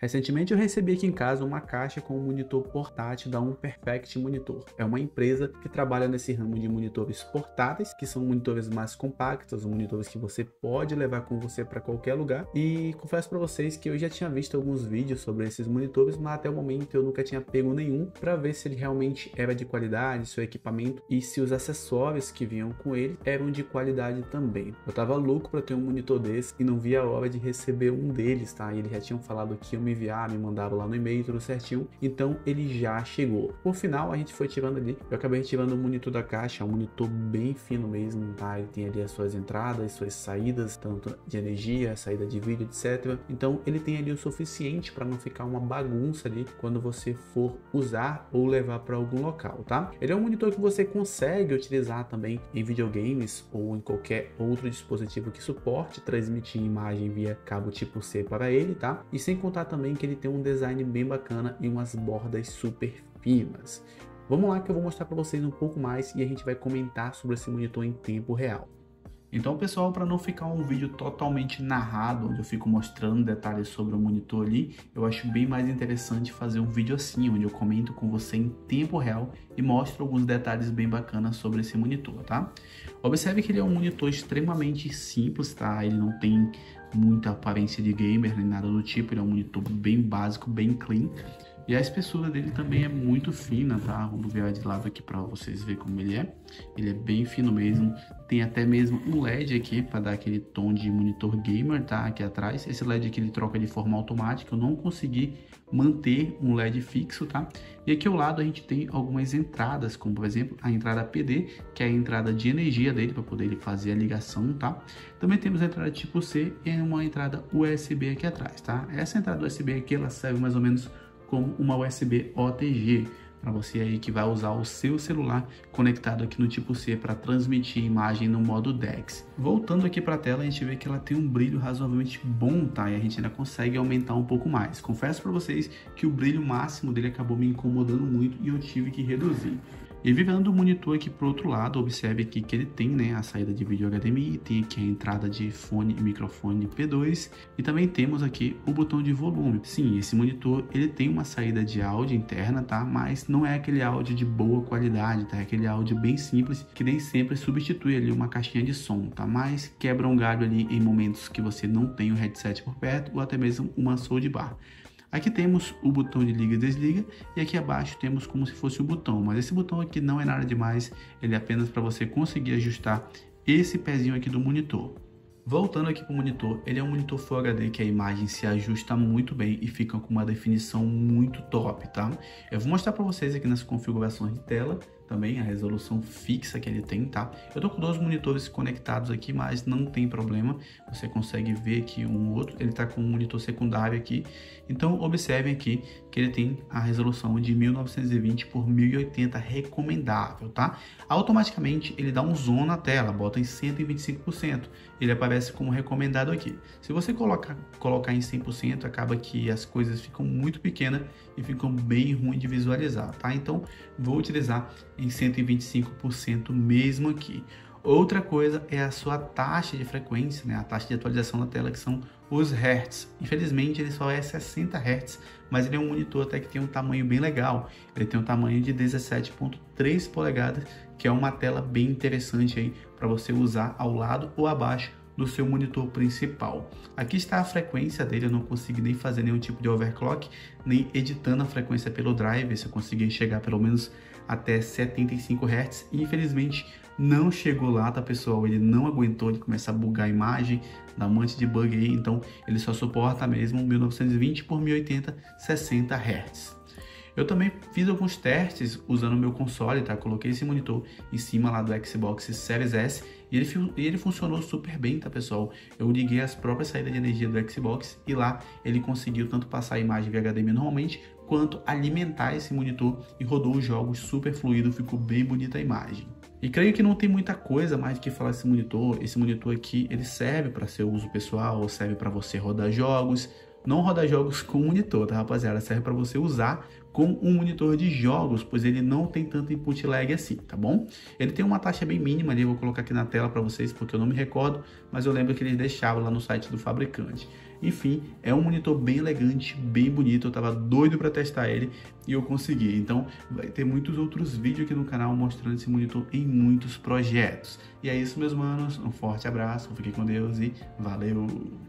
Recentemente eu recebi aqui em casa uma caixa com um monitor portátil da Unperfect Monitor. É uma empresa que trabalha nesse ramo de monitores portáteis, que são monitores mais compactos, monitores que você pode levar com você para qualquer lugar. E confesso para vocês que eu já tinha visto alguns vídeos sobre esses monitores, mas até o momento eu nunca tinha pego nenhum para ver se ele realmente era de qualidade, seu equipamento e se os acessórios que vinham com ele eram de qualidade também. Eu tava louco para ter um monitor desse e não via a hora de receber um deles, tá? E eles já tinham falado que eu me enviar, me mandaram lá no e-mail, tudo certinho, então ele já chegou. Por final, a gente foi tirando ali, eu acabei tirando o monitor da caixa, um monitor bem fino mesmo, tá? Ele tem ali as suas entradas, suas saídas, tanto de energia, saída de vídeo, etc. Então ele tem ali o suficiente para não ficar uma bagunça ali quando você for usar ou levar para algum local, tá? Ele é um monitor que você consegue utilizar também em videogames ou em qualquer outro dispositivo que suporte transmitir imagem via cabo tipo C para ele, tá? E sem contar também que ele tem um design bem bacana e umas bordas super finas. Vamos lá que eu vou mostrar para vocês um pouco mais e a gente vai comentar sobre esse monitor em tempo real. Então, pessoal, para não ficar um vídeo totalmente narrado, onde eu fico mostrando detalhes sobre o monitor ali, eu acho bem mais interessante fazer um vídeo assim, onde eu comento com você em tempo real e mostro alguns detalhes bem bacanas sobre esse monitor, tá? Observe que ele é um monitor extremamente simples, tá? Ele não tem muita aparência de gamer nem nada do tipo, ele é um monitor bem básico, bem clean. E a espessura dele também é muito fina, tá? Vamos ver de lado aqui para vocês verem como ele é. Ele é bem fino mesmo. Tem até mesmo um LED aqui para dar aquele tom de monitor gamer, tá? Aqui atrás. Esse LED aqui ele troca de forma automática. Eu não consegui manter um LED fixo, tá? E aqui ao lado a gente tem algumas entradas, como por exemplo a entrada PD, que é a entrada de energia dele para poder ele fazer a ligação, tá? Também temos a entrada tipo C e uma entrada USB aqui atrás, tá? Essa entrada USB aqui ela serve mais ou menos como uma USB OTG, para você aí que vai usar o seu celular conectado aqui no tipo C para transmitir imagem no modo DeX. Voltando aqui para a tela, a gente vê que ela tem um brilho razoavelmente bom, tá? E a gente ainda consegue aumentar um pouco mais. Confesso para vocês que o brilho máximo dele acabou me incomodando muito e eu tive que reduzir. E virando o monitor aqui para o outro lado, observe aqui que ele tem, né, a saída de vídeo HDMI, tem aqui a entrada de fone e microfone P2 e também temos aqui o botão de volume. Sim, esse monitor ele tem uma saída de áudio interna, tá? Mas não é aquele áudio de boa qualidade, tá? É aquele áudio bem simples que nem sempre substitui ali uma caixinha de som, tá? Mas quebra um galho ali em momentos que você não tem o headset por perto ou até mesmo uma soundbar. Aqui temos o botão de liga e desliga e aqui abaixo temos como se fosse o botão, mas esse botão aqui não é nada demais, ele é apenas para você conseguir ajustar esse pezinho aqui do monitor. Voltando aqui para o monitor, ele é um monitor Full HD que a imagem se ajusta muito bem e fica com uma definição muito top, tá? Eu vou mostrar para vocês aqui nas configurações de tela também a resolução fixa que ele tem, tá? Eu tô com dois monitores conectados aqui, mas não tem problema. Você consegue ver aqui um outro, ele tá com um monitor secundário aqui. Então, observem aqui que ele tem a resolução de 1920 por 1080 recomendável, tá? Automaticamente ele dá um zoom na tela, bota em 125%. Ele aparece como recomendado aqui. Se você colocar em 100%, acaba que as coisas ficam muito pequenas e ficam bem ruim de visualizar, tá? Então, vou utilizar em 125% mesmo aqui. Outra coisa é a sua taxa de frequência, né? A taxa de atualização da tela, que são os Hz. Infelizmente ele só é 60 Hz, mas ele é um monitor até que tem um tamanho bem legal. Ele tem um tamanho de 17,3 polegadas, que é uma tela bem interessante aí para você usar ao lado ou abaixo do seu monitor principal. Aqui está a frequência dele, eu não consegui nem fazer nenhum tipo de overclock, nem editando a frequência pelo drive, se eu conseguir chegar pelo menos até 75 Hz, e infelizmente não chegou lá, tá pessoal? Ele não aguentou de começar a bugar a imagem, dar um monte de bug aí, então ele só suporta mesmo 1920 por 1080, 60 Hz. Eu também fiz alguns testes usando o meu console, tá? Coloquei esse monitor em cima lá do Xbox Series S e ele funcionou super bem, tá pessoal? Eu liguei as próprias saídas de energia do Xbox e lá ele conseguiu tanto passar a imagem via HDMI normalmente, quanto alimentar esse monitor e rodou os jogos super fluido, ficou bem bonita a imagem. E creio que não tem muita coisa mais do que falar desse monitor. Esse monitor aqui, ele serve para seu uso pessoal, serve para você rodar jogos, não roda jogos com monitor, tá, rapaziada? Serve para você usar com um monitor de jogos, pois ele não tem tanto input lag assim, tá bom? Ele tem uma taxa bem mínima ali, eu vou colocar aqui na tela para vocês, porque eu não me recordo, mas eu lembro que eles deixavam lá no site do fabricante. Enfim, é um monitor bem elegante, bem bonito, eu tava doido para testar ele e eu consegui. Então, vai ter muitos outros vídeos aqui no canal mostrando esse monitor em muitos projetos. E é isso, meus manos, um forte abraço, fiquem com Deus e valeu!